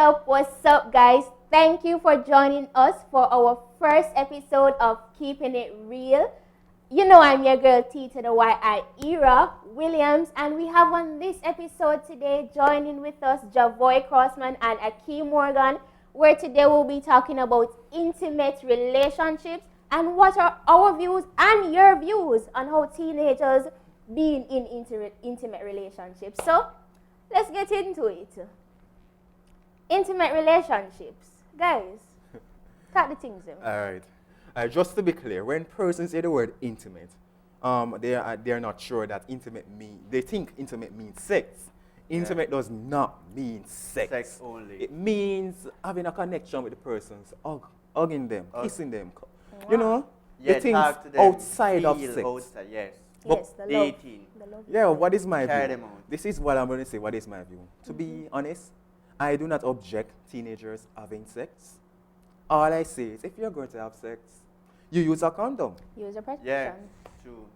What's up, guys? Thank you for joining us for our first episode of Keeping It Real. You know I'm your girl T to the Y-I Era Williams, and we have on this episode today joining with us Javoy, Crossman, and Akeem Morgan, where today we'll be talking about intimate relationships and what are our views and your views on how teenagers being in intimate relationships. So let's get into it. Intimate relationships. Guys, cut the things in. All right. Just to be clear, when persons say the word intimate, they are not sure that intimate means, they think intimate means sex. Intimate does not mean sex. Sex only. It means having a connection with the persons, hugging them, kissing them. You know? Yeah, the things talk to them, outside of sex. outside, yes. Yes, the love. Dating. The love. Yeah, what is my Carry view? them out. This is what I'm going to say. What is my view? To be honest, I do not object teenagers having sex. All I say is, if you're going to have sex, you use a condom. Use a protection. Yeah, true.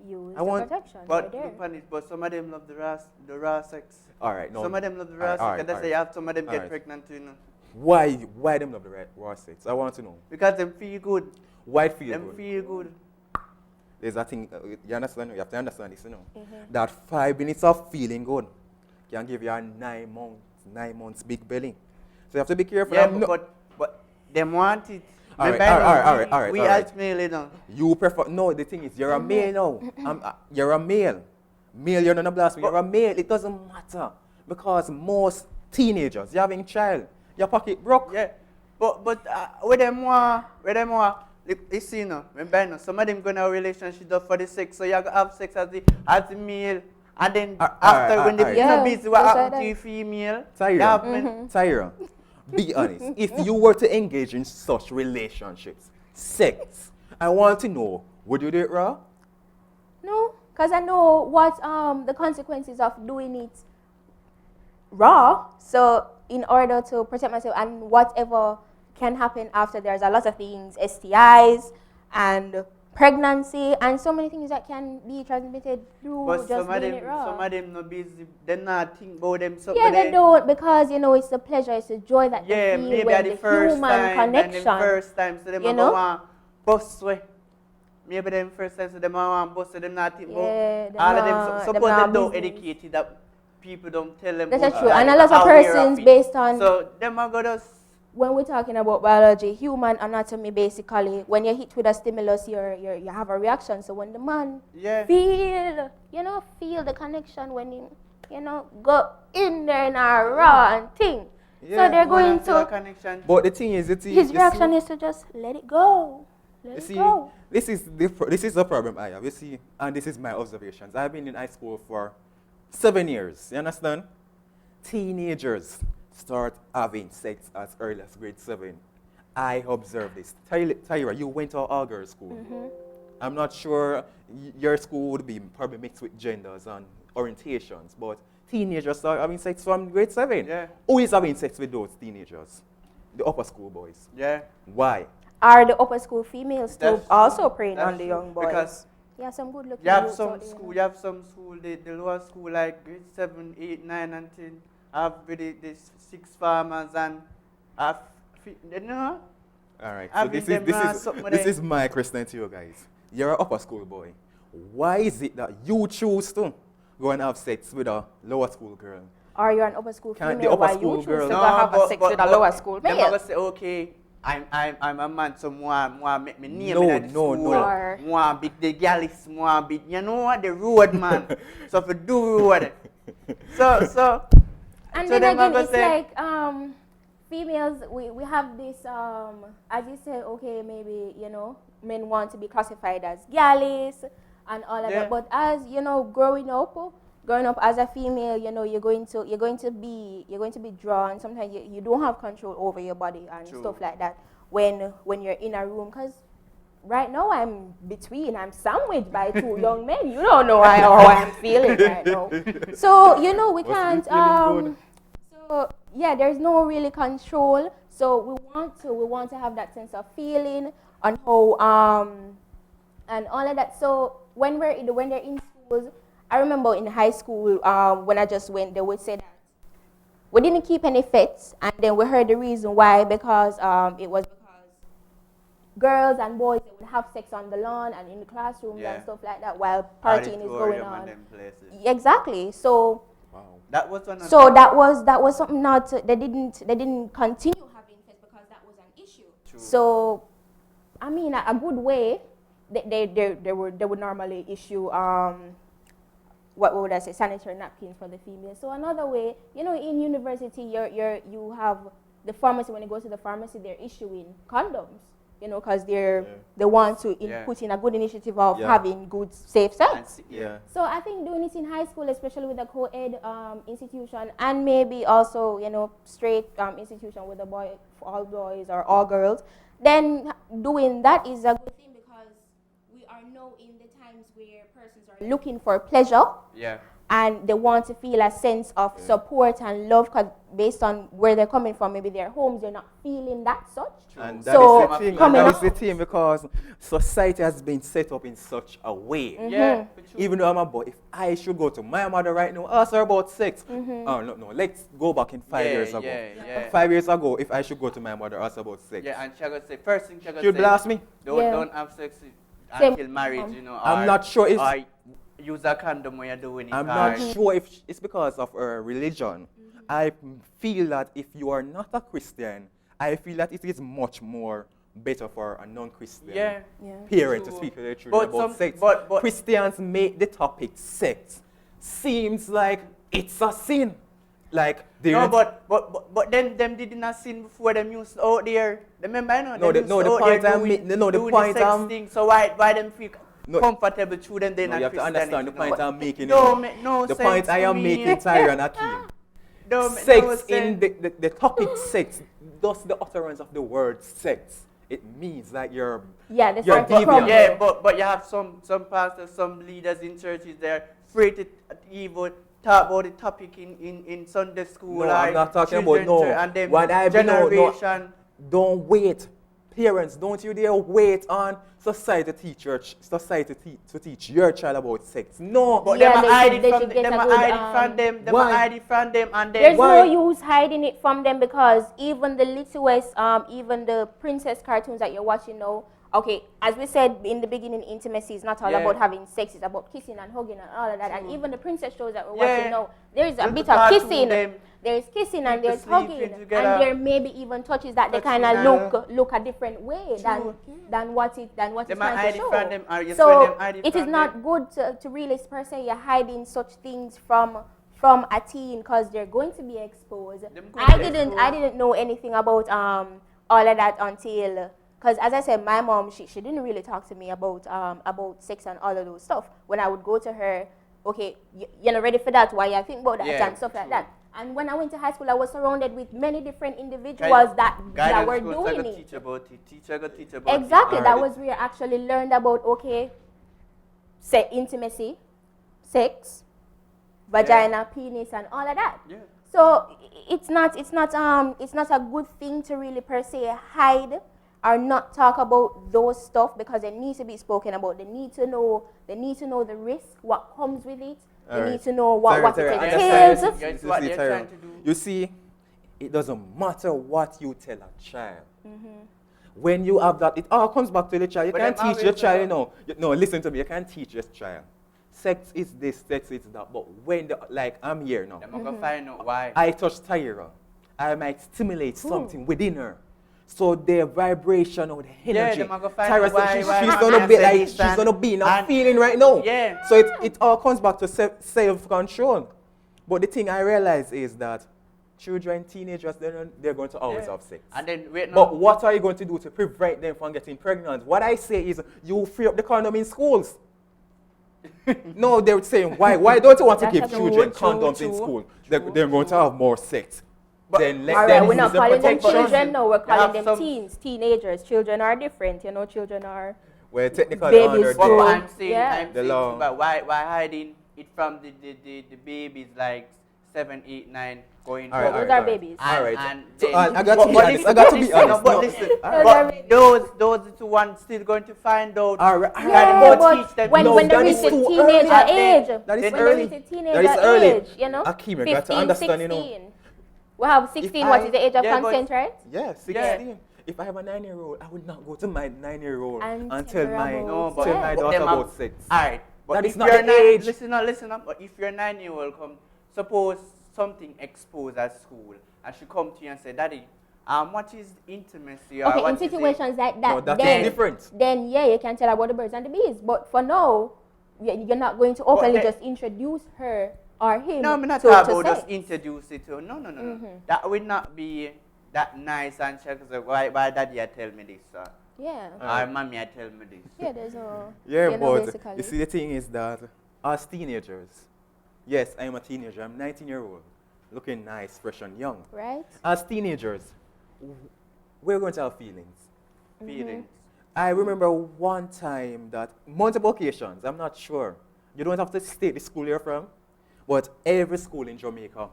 Use I want- a protection. But right there. look on it, but some of them love the raw sex. All right, no. Some of them love the All raw right, all sex, right, and that's all why have some of them all get right. pregnant too, you know. Why them love the raw sex? I want to know. Because them feel good. Why it feel Them good? feel good. There's a thing, you understand? You have to understand this, you know. Mhm. That 5 minutes of feeling good can give you a 9 months big belly. So you have to be careful. Yeah, I'm but them want it. All right, Remember, all right, we all right. as male, you know. You prefer, no, the thing is, you're a male now. You're a male. Male, you're not a blast, you're a male. It doesn't matter. Because most teenagers, you're having child, your pocket broke. Yeah, but with them want, you see, you know, remember, you know, some of them gonna have a relationship just for the sex, so you have to have sex as the male, and then after when they Yeah, become busy, what that's happens right. to the female? Tyra. You have men- Tyra, be honest. If you were to engage in such relationships, sex, I want to know, would you do it raw? No, because I know what the consequences of doing it raw. So in order to protect myself and whatever can happen after, there's a lot of things, STIs and pregnancy and so many things that can be transmitted through But just doing it raw. some of them not busy. They not think about them. So Yeah, they don't, because you know it's the pleasure, it's the joy that Yeah, they feel maybe when at the the first human time, and connection. them first time, so them you a know? go want bust way. Maybe them first time, so them a want bust, so them not think about Yeah, them all of not- them. them Suppose not them don't business. educated that people don't tell them. That's about true, that, and a lot of aware persons it. based on So them a go just. when we're talking about biology, human anatomy, basically, when you're hit with a stimulus, you have a reaction. So when the man Yeah. feel the connection when he, go in there in a raw and thing. Yeah, so they're going feel a to, connection. But the thing is, his reaction is to just let it go. Let You it see, go. this is the problem I have. You see, and this is my observations. I've been in high school for 7 years. You understand? Teenagers start having sex as early as grade 7. I observed this. Tyra, you went to all girls school. I'm not sure your school would be probably mixed with genders and orientations, but teenagers start having sex from grade 7. Yeah. Who is having sex with those teenagers? The upper school boys. Yeah. Why? Are the upper school females too That's also true. preying That's on the true. young boys? Because Yeah, some good looking you have youths some out there, school, the lower school like grade 7, 8, 9, and 10 have really the 6 farmers and have, you know? All right. So Having them something this there. is my question to you guys. You're an upper school boy. Why is it that you choose to go and have sex with a lower school girl? Or you're an upper school Can't the female upper while school you choose girl- to No, go have a sex with a lower school Them male. gonna say, okay, I'm a man, so more make me name No, in the no, school. no. Or- More big the galleys, more big, you know what, the road man. So if you do road. So And So then them again, a go it's say- like females, we have this, as you said, okay, maybe, men want to be classified as galleys and all of Yeah. that. But as, growing up as a female, you're going to be drawn. Sometimes you don't have control over your body and True. stuff like that when you're in a room. Because right now I'm sandwiched by two young men. You don't know how I'm feeling right now. So, we Must be can't, feeling good. so yeah, there's no really control. So we want to have that sense of feeling on how, and all of that. So when they're in schools, I remember in high school, when I just went, they would say that we didn't keep any fits, and then we heard the reason why, because it was because girls and boys, they would have sex on the lawn and in the classrooms and stuff like that while partying is going on. Exactly. So that was one. So that was something not they didn't continue having fits because that was an issue. True. So I mean, a good way they would normally issue what would I say, sanitary napkins for the females. So another way, you know, in university, you have the pharmacy. When you go to the pharmacy, they're issuing condoms, you know, because they want to put in a good initiative of having good, safe sex. So I think doing it in high school, especially with a co-ed institution, and maybe also, you know, straight institution with all boys or all girls, then doing that is a good thing, because we are now in the times where persons are looking for pleasure. And they want to feel a sense of support and love, because based on where they're coming from, maybe their homes, they're not feeling that such. And that is the thing, because society has been set up in such a way. Even though I'm a boy, if I should go to my mother right now, ask her about sex. Oh, no, let's go back in 5 years ago. 5 years ago, if I should go to my mother, ask about sex. And she going to say, first thing she going to say, she'll blast me. Don't have sex until marriage, you know. I'm not sure if... use a condom when you're doing it. I'm not sure if it's because of her religion. I feel that if you are not a Christian, I feel that it is much more better for a non-Christian parent to speak to their children about sex. But Christians make the topic sex seems like it's a sin. Like but then them did not sin before them used out there. Remember, I know. The point I'm thing. So why them feel comfortable through them? They not you have to understand the point I'm making. The point I am making, Tyron Akeem. Sex in the topic sex, thus the utterance of the word sex. It means that you're deviant. Yeah, but you have some pastors, some leaders in churches, they're free to even talk about the topic in Sunday school. No, I'm not talking about and then what I generation. Don't wait. Parents, don't you dare wait on society to teach your child about sex. No. But them hide it from them, and then there's no use hiding it from them, because even the littlest, even the princess cartoons that you're watching now, okay, as we said in the beginning, intimacy is not all about having sex, it's about kissing and hugging and all of that. And even the princess shows that we're watching now, there is a bit of kissing. There's kissing and there's hugging, and there may be even touches that they kind of look a different way than what it's trying to show. So it is not good to really per se you're hiding such things from a teen, because they're going to be exposed. I didn't know anything about all of that until, because as I said, my mom, she didn't really talk to me about sex and all of those stuff. When I would go to her, okay, you're not ready for that, why you think about that and stuff like that. And when I went to high school, I was surrounded with many different individuals that were doing it. Teach about it. Exactly, that was where I actually learned about, okay, intimacy, sex, vagina, penis, and all of that. So it's not a good thing to really per se hide or not talk about those stuff, because it needs to be spoken about. They need to know the risk, what comes with it. They need to know what it entails. You see, it doesn't matter what you tell a child. When you have that, it all comes back to the child. You can't teach your child, no, listen to me, you can't teach your child. Sex is this, sex is that, but when, I'm here now. I'm going to find out why. I touch Tyra, I might stimulate something within her. So the vibration or the energy, Tyra, she's gonna be in a feeling right now. So it all comes back to self-control. But the thing I realize is that children, teenagers, they're going to always have sex. And then but what are you going to do to prevent them from getting pregnant? What I say is you free up the condom in schools. No, they're saying, why don't you want to give children condoms in school? They're going to have more sex. Then we're not calling them children, no, we're calling them teens, teenagers. Children are different, children are technically babies. I'm saying, but why hiding it from the babies like 7, 8, 9 going forward? Those are babies. All right. I got to be honest. But listen, but those two ones still going to find out. But when they reach the teenager age, that is early. Akeem, you got to understand, 16. We have 16, what is the age of Yeah, consent, right? Yeah, 16. If I have a 9-year-old, I would not go to my 9-year-old And and tell my, No, but- tell my but daughter them about have- sex. Alright, but That if is not you're the age. Listen up. But if your 9-year-old come, suppose something exposed at school, and she come to you and say, "Daddy, what is intimacy?" Or Okay, what in is it?" situations like that, No, that then, is different. then yeah, you can tell her about the birds and the bees. But for now, you're not going to openly they- just introduce her or him No, I'm not to talking about sex. just introduce it to. No. Mm-hmm. That would not be that nice and chill. Cause why daddy tell me this? Yeah. Or mommy tell me this. Yeah, there's no. Yeah, you know, but basically. you see, the thing is that as teenagers, yes, I am a teenager. I'm 19-year-old, looking nice, fresh and young. Right? As teenagers, we're going to have feelings. Feelings. I remember one time that multiple occasions, I'm not sure. You don't have to state the school you're from, but every school in Jamaica,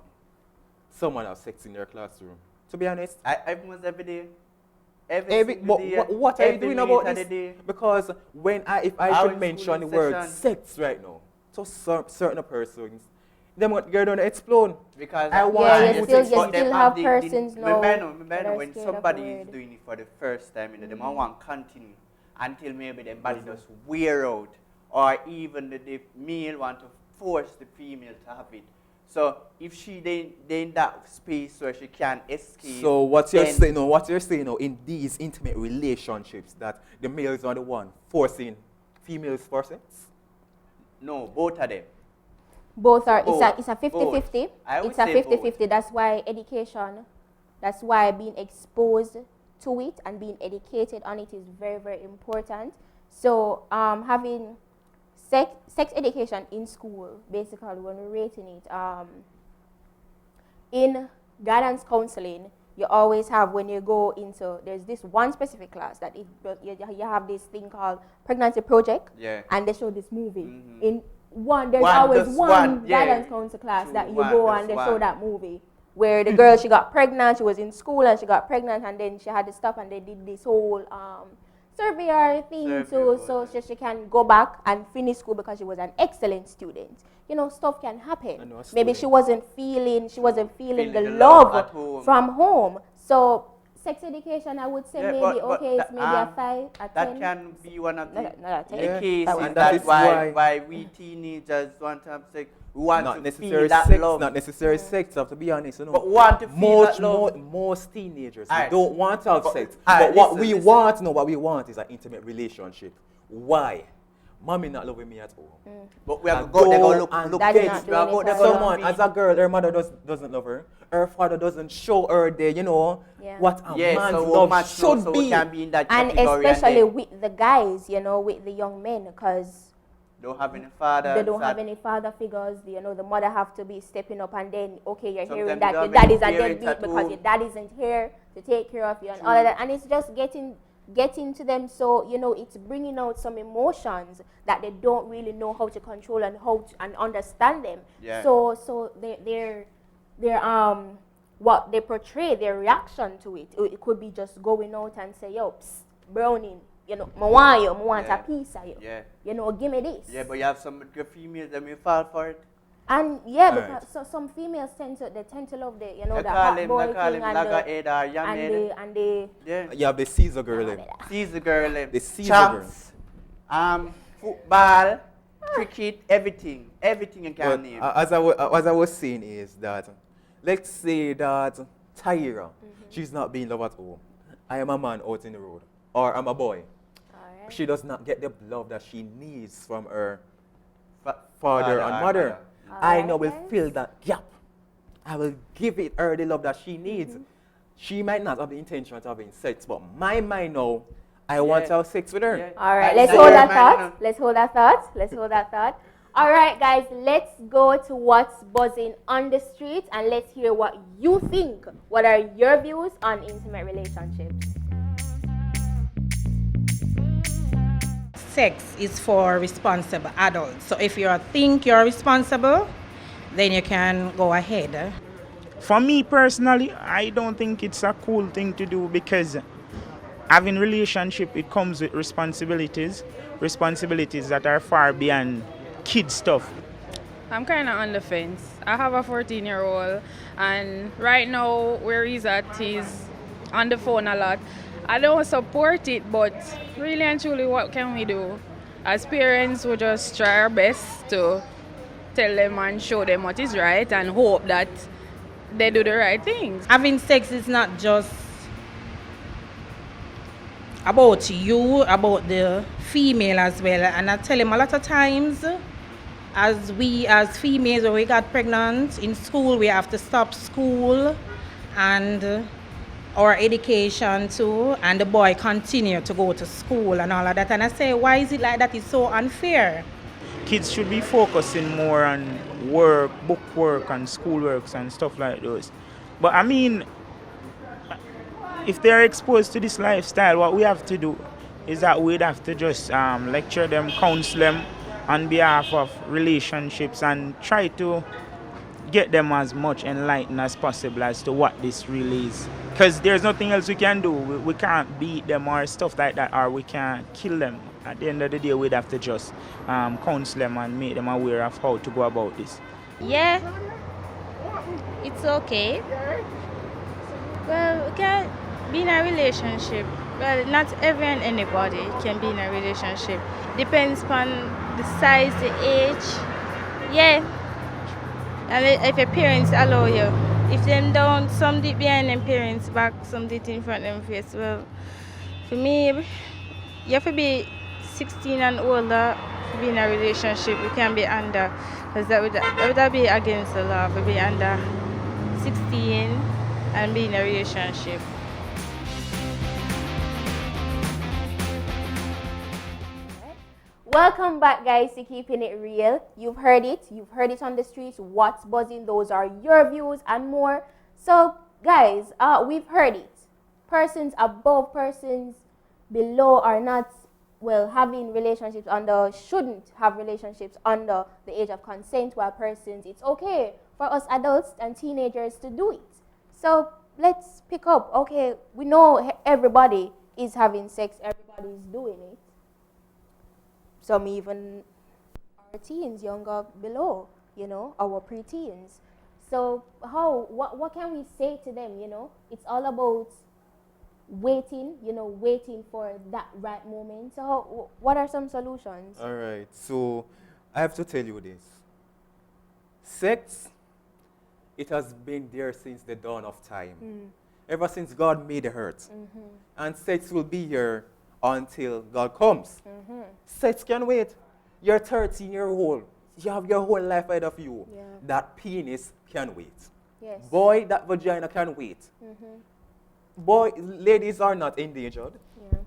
someone has sex in their classroom. To be honest, Almost every day. what are you doing about this? Day. Because if I Our should mention school the in word session. sex right now, to certain persons, them you're going to explode. Because I want Yeah, to you put still it- have persons now that Remember are when scared of somebody the is word. doing it for the first time, they want to continue until maybe their body just wear out, or even the male want to force the female to have it. So if she they in that space where she can escape. So what you're then- saying, now, in these intimate relationships, that the males are the one forcing females for sex? No, both of them. Both are, Both. it's a 50-50. I would It's a say 50-50. That's why education, that's why being exposed to it and being educated on it is very, very important. So having sex education in school, basically when we're rating it, in guidance counseling, you always have, when you go into, there's this one specific class that you have this thing called pregnancy project, Yeah. and they show this movie. Mhm. In there's One, always just one one, yeah. guidance counsel class True, that you one, go just and they one. show that movie where the girl, she got pregnant, she was in school and she got pregnant, and then she had to stop, and they did this whole survey or thing so she can go back and finish school because she was an excellent student. You know, stuff can happen. Maybe she wasn't feeling Feeling the the love love at home. from home. So sex education, I would say Yeah, maybe but okay, it's that, maybe a 5, a 10. That can be one of the Not a 10. Yeah. cases And that that is why we teenagers want to have sex. We want Not to necessary feel that sex, love. not necessary sex, to be honest. But we want to feel that love. Most teenagers Alright. don't want to have But- sex. alright, But what listen. what we want is an intimate relationship. Why? Mommy not loving me at all. But we have to And go, they go go look and Daddy kids. not We have doing go, it they for go her. look Someone, feet. as a girl, her mother doesn't love her. Her father doesn't show her Yeah. what a man's so love much should so be. we can be in that And category especially then with the guys, you know, with the young men, because don't have any father. they don't have that- any father figures. You know, the mother have to be stepping up, and then okay, you're hearing Sometimes that you your don't have daddy's a any parents deadbeat at because home. your dad isn't here to take care of you and all of that, and it's just getting to them. So you know, it's bringing out some emotions that they don't really know how to control and and understand them. Yeah. So they're what they portray, their reaction to it. It could be just going out and say, yo, psst, browning, you know, I want Yeah. a piece of you. Yeah. You know, give me this. Yeah, but you have some good females that may fall for it. And yeah, Alright. because so some females tend to love the, you know, They the call hot him, boy they call thing him and Lagahead or Yamhead. the Yeah. You have the Caesar girl in. Sees the girl, The Caesar champs, football, cricket, everything you can But name. as I was saying is that, let's say that Tyra, she's not being loved at home. I am a man out in the road, or I'm a boy. Alright. She does not get the love that she needs from her father Father and or mother. mother. I Alright, now will guys. fill that gap. I will give it her the love that she needs. She might not have the intention of having sex, but my mind now, I want to have sex with her. Yeah. All right, I- let's I hold that remind thought. you. Let's hold that thought. Let's hold that thought. All right, guys, let's go to what's buzzing on the streets and let's hear what you think. What are your views on intimate relationships? Sex is for responsible adults. So if you think you're responsible, then you can go ahead. For me personally, I don't think it's a cool thing to do because having relationship, it comes with responsibilities that are far beyond kid stuff. I'm kind of on the fence. I have a 14-year-old, and right now where he's at, he's on the phone a lot. I don't support it, but really and truly, what can we do? As parents, we just try our best to tell them and show them what is right and hope that they do the right things. Having sex is not just about you, about the female as well. And I tell him a lot of times, as females, when we got pregnant in school, we have to stop school and our education too, and the boy continue to go to school and all of that. And I say, why is it like that? It's so unfair. Kids should be focusing more on work, book work, and school works and stuff like those. But I mean, if they're exposed to this lifestyle, what we have to do is that we'd have to just lecture them, counsel them on behalf of relationships and try to get them as much enlightened as possible as to what this really is. Because there's nothing else we can do. We can't beat them or stuff like that, or we can't kill them. At the end of the day, we'd have to just counsel them and make them aware of how to go about this. Yeah, it's okay. Well, we can be in a relationship. Well, not every and anybody can be in a relationship. Depends upon the size, the age. Yeah. And if your parents allow you. If them don't, some did behind them parents' back, some did in front of them face. Well, for me, you have to be 16 and older to be in a relationship. You can't be under, because that would be against the law, to be under 16 and be in a relationship. Welcome back, guys, to Keeping It Real. You've heard it on the streets. What's buzzing? Those are your views and more. So, guys, we've heard it. Persons above, persons below are not, well, having relationships shouldn't have relationships under the age of consent, while persons, it's okay for us adults and teenagers to do it. So, let's pick up. Okay, we know everybody is having sex, everybody is doing it. Some even our teens, younger below, our preteens. So what can we say to them, It's all about waiting, waiting for that right moment. So what are some solutions? All right, so I have to tell you this. Sex, it has been there since the dawn of time. Ever since God made the earth. And sex will be here until God comes. Sex can wait. You're 13-year-old. You have your whole life ahead of you. Yeah. That penis can wait. Yes. Boy, that vagina can wait. Boy, ladies are not endangered. Yeah.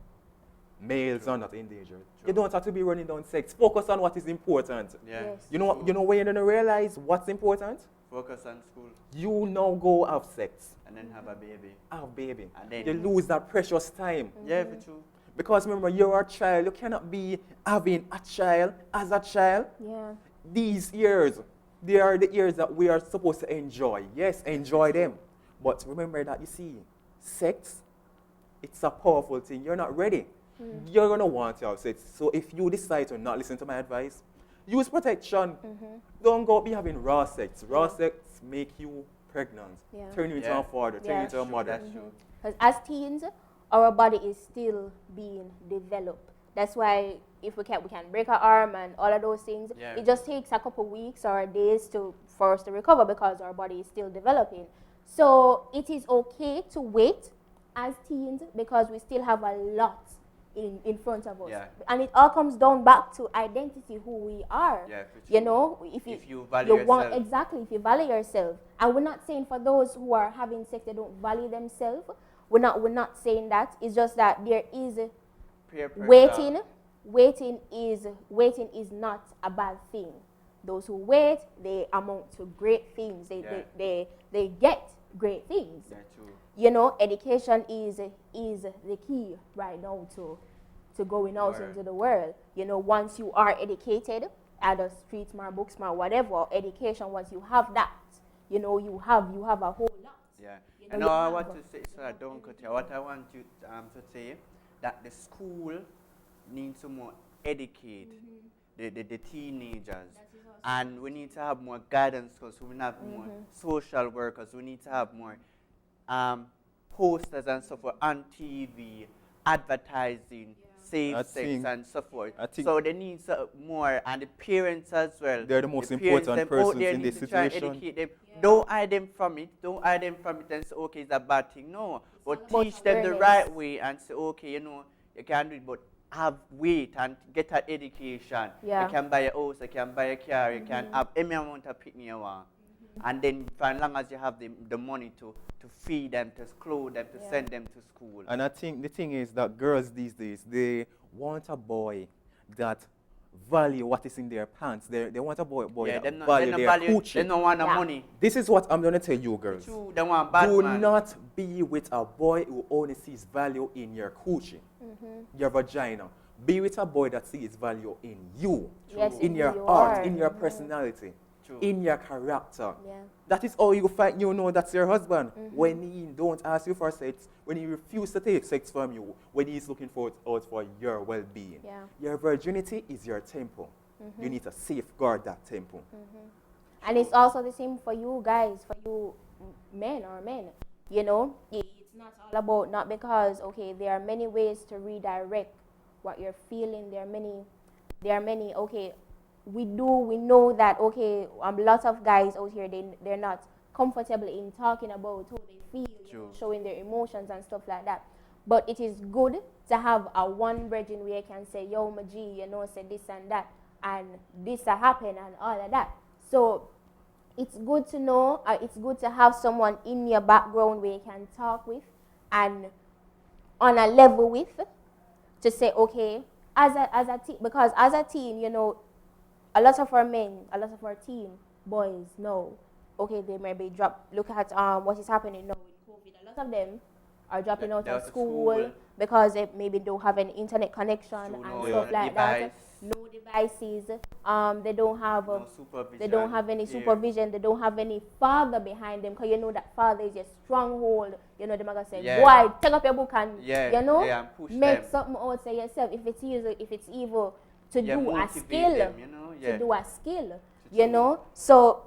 Males are not endangered. You don't have to be running down sex. Focus on what is important. Yeah. Yes. You know when you're gonna realize what's important? Focus on school You now go have sex. and then have a baby. Have baby. And then You lose that precious time. Yeah, for true. Because remember, you're a child. You cannot be having a child as a child. Yeah. These years, they are the years that we are supposed to enjoy. Yes, enjoy them. But remember that, you see, sex, it's a powerful thing. You're not ready. You're going to want to have sex. So if you decide to not listen to my advice, use protection. Don't go be having raw sex. Raw sex make you pregnant. Yeah. Turn you into Yeah. a father. Turn Yeah. you into a mother. That's true. Because as teens, our body is still being developed. That's why if we can break our arm and all of those things. Yeah. It just takes a couple weeks or days for us to recover because our body is still developing. So it is okay to wait as teens because we still have a lot in front of us. Yeah. And it all comes down back to identity, who we are. Yeah, for You true. know, if you value yourself. exactly, if you value yourself. And we're not saying for those who are having sex they don't value themselves. We're not saying that. It's just that there is Peer pressure. waiting is not a bad thing. Those who wait, they amount to great things. They get great things. Yeah, true. You know, education is the key right now to going out Word. into the world. You know, once you are educated, either street smart, book smart, whatever, education, once you have that, you know, you have a whole lot. Yeah. You And know, now I you want have to say, so I don't cut you. What I want you to say that the school needs to more educate the teenagers. And we need to have more guidance because we have more social workers. We need to have more posters and so forth on TV, advertising, safe sex and so forth. So they need more, and the parents as well. They're the most parents, important them out persons there in need this to try and situation. educate them. Don't hide them from it. Don't hide them from it and say, okay, it's a bad thing. No, but teach them the right way and say, okay, you know, you can do it, but have weight and get an education. Yeah. You can buy a house, you can buy a car, you can have any amount of picnic you want. And then for as long as you have the money to feed them, to clothe them, to send them to school. And I think the thing is that girls these days, they want a boy that value what is in their pants. They want a boy that value their coochie. They don't want the money. This is what I'm going to tell you girls. True, they want bad Do man. not be with a boy who only sees value in your coochie, your vagina. Be with a boy that sees value in you, Yes, in your you heart, are. in your personality, True. in your character. Yeah. That is all you find. You know that's your husband. When he don't ask you for sex, when he refuses to take sex from you, when he's looking out for your well-being. Yeah. Your virginity is your temple. You need to safeguard that temple. And it's also the same for you guys, for you men. You know, it's not all about, not because, okay, there are many ways to redirect what you're feeling. There are many, okay, we know that, okay, lots of guys out here, they're not comfortable in talking about how they feel, you know, showing their emotions and stuff like that. But it is good to have a one brethren where you can say, yo, my G, you know, say this and that, and this happen and all of that. So it's good to know, it's good to have someone in your background where you can talk with and on a level with, to say, okay, because as a teen, you know, a lot of our men, a lot of our teen boys know, okay, they maybe look at what is happening now with COVID. A lot of them are dropping out of school because they maybe don't have an internet connection and stuff like that. No devices. They don't have any supervision. They don't have any father behind them, because you know that father is a stronghold. You know, the mother say, boy, take up your book and you know, make something out of yourself. If it's evil, to do a skill, them, you know? to do a skill, you know. So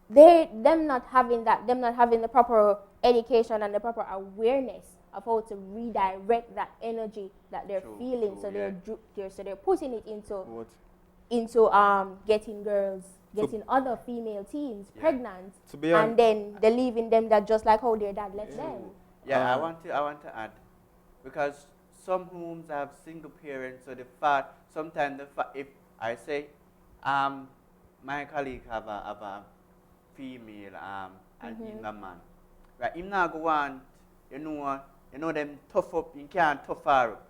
them not having the proper education and the proper awareness of how to redirect that energy that they're feeling. So they're putting it into getting girls, getting other female teens pregnant, and then they're leaving them that just like how their dad left them. Yeah, I want to add, because some homes have single parents, so sometimes if I say, my colleague have a female and in a man, right? Him not go on, you know them tough up, you can't tough her up.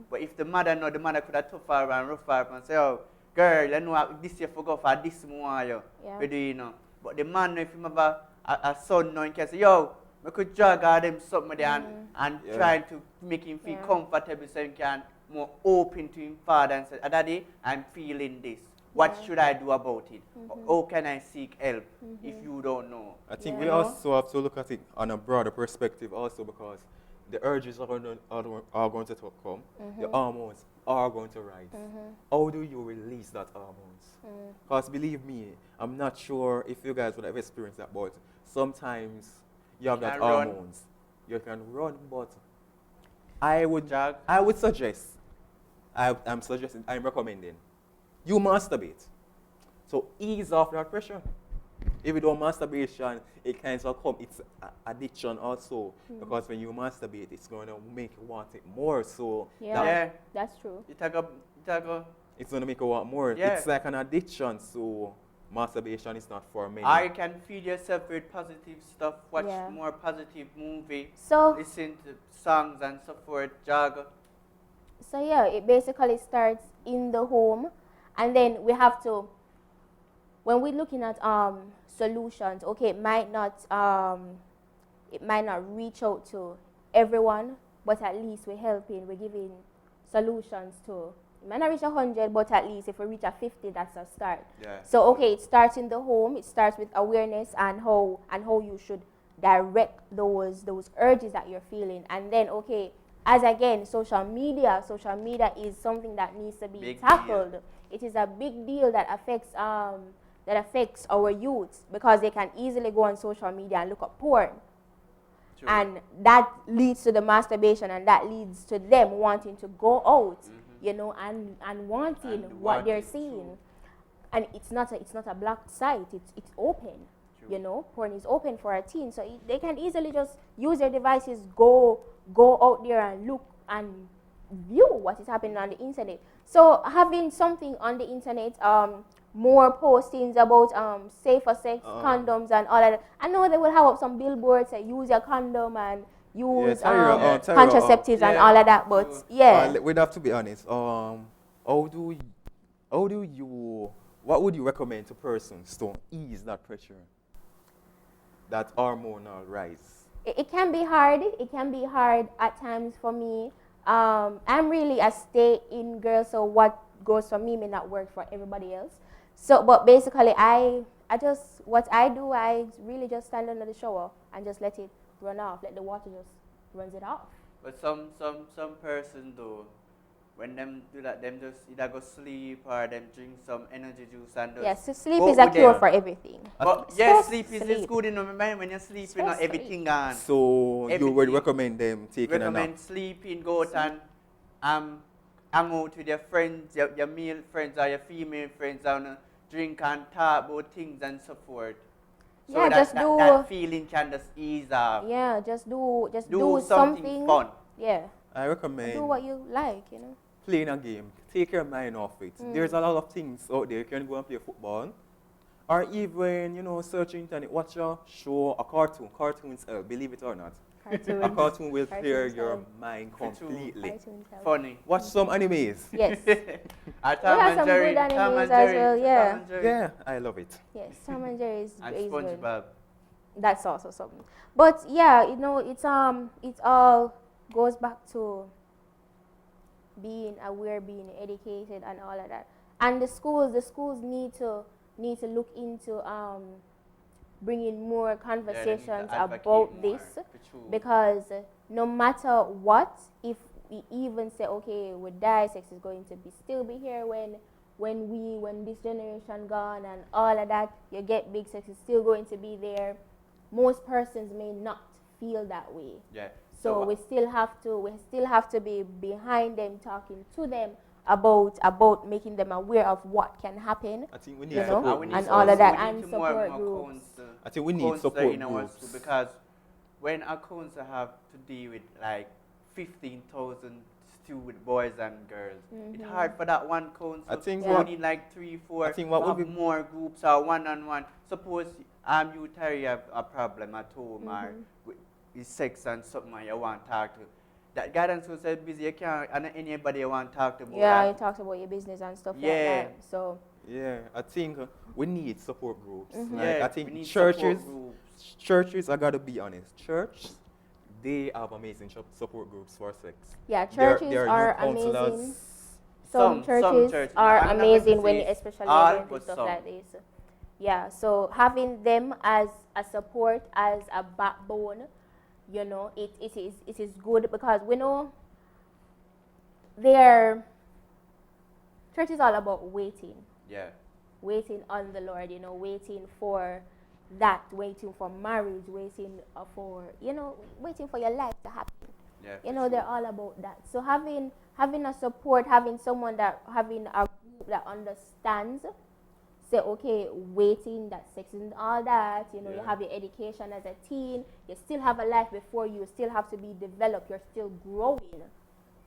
But if the mother could have tough her and rough her up and say, oh, girl, you know this you forgot for this more you know. But the man, if he have a son now, he can say, yo, I could drag her them something there and try to make him feel comfortable so he can more open to him father and say, Daddy, I'm feeling this. What should I do about it? How can I seek help if you don't know? I think we also have to look at it on a broader perspective also, because the urges are going to come, the hormones are going to rise. How do you release that hormones? Because believe me, I'm not sure if you guys would have experienced that, but sometimes you have that hormones. You can run, but I would suggest, I'm recommending, you masturbate. So ease off that pressure. If you don't masturbation, it kind of come, it's addiction also. Because when you masturbate, it's going to make you want it more. So That's true. It's going to make you want more. It's like an addiction, so masturbation is not for me. I can feed yourself with positive stuff, watch more positive movie, listen to songs and so forth, jog. So it basically starts in the home, and then we have to, when we're looking at solutions, okay, it might not reach out to everyone, but at least we're helping, we're giving solutions to. It might not reach 100, but at least if we reach a 50, that's a start. So okay, it starts in the home. It starts with awareness and how you should direct those urges that you're feeling, and then okay, as again, social media is something that needs to be Big tackled. deal. It is a big deal that affects our youth, because they can easily go on social media and look up porn. True. And that leads to the masturbation, and that leads to them wanting to go out, you know, and wanting And what they're wanting seeing. to. And it's not a blocked site, it's open. True. You know, porn is open for a teen, so they can easily just use their devices, go out there and look and view what is happening on the internet. So having something on the internet, more postings about safer sex, condoms and all of that. I know they will have up some billboards that use your condom and use Tyra, contraceptives and all of that, but we'd have to be honest. What would you recommend to persons to ease that pressure, that hormonal rise? It can be hard. It can be hard at times for me. I'm really a stay-in girl, so what goes for me may not work for everybody else. So, but basically, what I do, I really just stand under the shower and just let it run off. Let the water just runs it off. But some person though, when them do that, them just either go sleep or them drink some energy juice and just Yes, so sleep go is a with cure them. for everything. But yeah, Stress sleep is sleep. good, you know, man. When you sleep, you know, Stress everything gone. So you would Everything. recommend them taking a nap? Recommend sleeping, go out and hang out with your friends, your male friends or your female friends, and drink and talk about things and so forth. So Yeah, that feeling can just ease off. Yeah, just do Do something fun. Yeah, I recommend do what you like, you know. playing a game. Take your mind off it. There's a lot of things out there. You can go and play football, or even, you know, search internet, watch a show, a cartoon. Cartoons help, believe it or not. A cartoon will clear Cartoons your help. mind completely. Cartoons help. Funny. Watch some animes. Yes. Tom have and some Jerry, good Tom animes and as Jerry, well, yeah. Tom and Jerry. Yeah, I love it. Yes, Tom and Jerry is And good. SpongeBob. That's also something. But yeah, you know, it all goes back to being aware, being educated, and all of that. And the schools need to look into bringing more conversations advocate about more, this, for sure. because no matter what, if we even say, okay, we die, sex is going to still be here when this generation gone and all of that, you get big, sex is still going to be there. Most persons may not feel that way. Yeah. So we still have to be behind them, talking to them about making them aware of what can happen. I think we need You know, support we groups. and all of that, we need and to support more groups. I think we need counselor support in our groups. school, because when a counselor have to deal with like 15,000 student boys and girls, it's hard for that one counselor. I think we what- need like 3, 4, I think what would have be- more groups or one-on-one. Suppose you Terry have a problem at home or with sex and something and you want to talk to. That guidance was so busy, you can't, and anybody you want to talk to about Yeah, that. you talked about your business and stuff Yeah. like that. So Yeah, I think we need support groups. Like, Yeah, I we think need churches, support groups. churches, I gotta be honest, they have amazing support groups for sex. yeah, There- churches there are youth counselors. amazing. Some Churches churches. are I'm not amazing gonna when, say especially all, when you do but stuff some. like this. Yeah, so having them as a support, as a backbone, you know, it is good, because we know church is all about waiting on the Lord, you know, waiting for that, waiting for marriage, waiting for, you know, waiting for your life to happen. Yeah, You for know, sure. they're all about that. So having a support, having a group that understands, say, okay, waiting, that sex and all that, you know, you Yeah. have your education as a teen, you still have a life before you, still have to be developed, you're still growing,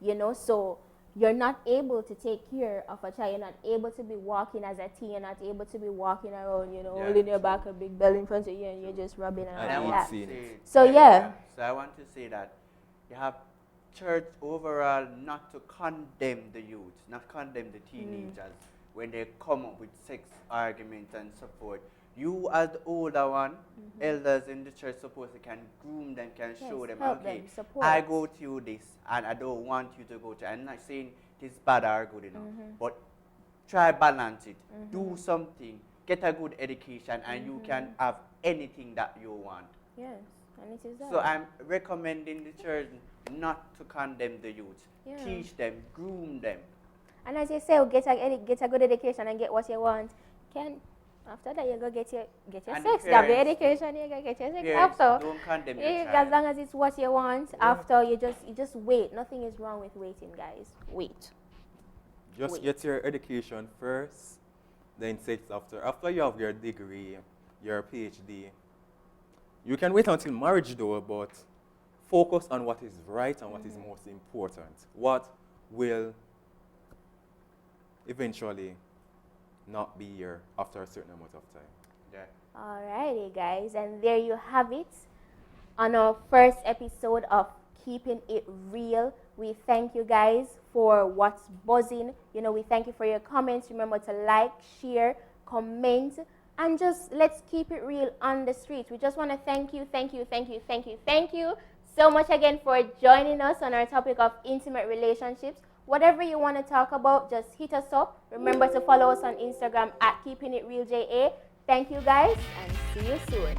you know, so you're not able to take care of a child, you're not able to be walking as a teen, you're not able to be walking around, you know, Yeah, holding your true. back, a big belly in front of you, and you're just rubbing and And I all hate want that. to seeing say, it. So, yeah. So I want to say that you have church overall not to condemn the youth, not condemn the teenagers when they come up with sex arguments and so forth. You as the older one, elders in the church, suppose you can groom them, can show them, help okay, them, support. I go to you this and I don't want you to go to. I'm not saying this bad or good, you know, but try balance it. Do something, get a good education, and you can have anything that you want. Yes, and it is that. So I'm recommending the church not to condemn the youth. Yeah. Teach them, groom them. And as you say, get a good education and get what you want. After that, you go get your And sex. the Grab your parents- education, you go get your sex Parents, after. don't condemn your As child. long as it's what you want, after you just wait. Nothing is wrong with waiting, guys. Wait. Just Wait. get your education first, then sex after. After you have your degree, your PhD, you can wait until marriage though, but focus on what is right and what is most important. What will eventually not be here after a certain amount of time. Yeah. Alrighty, guys, and there you have it on our first episode of Keeping It Real. We thank you guys for what's buzzing. We thank you for your comments. Remember to like, share, comment, and just let's keep it real on the streets. We just want to thank you so much again for joining us on our topic of intimate relationships. Whatever you want to talk about, just hit us up. Remember to follow us on Instagram at KeepingItRealJA. Thank you guys, and see you soon.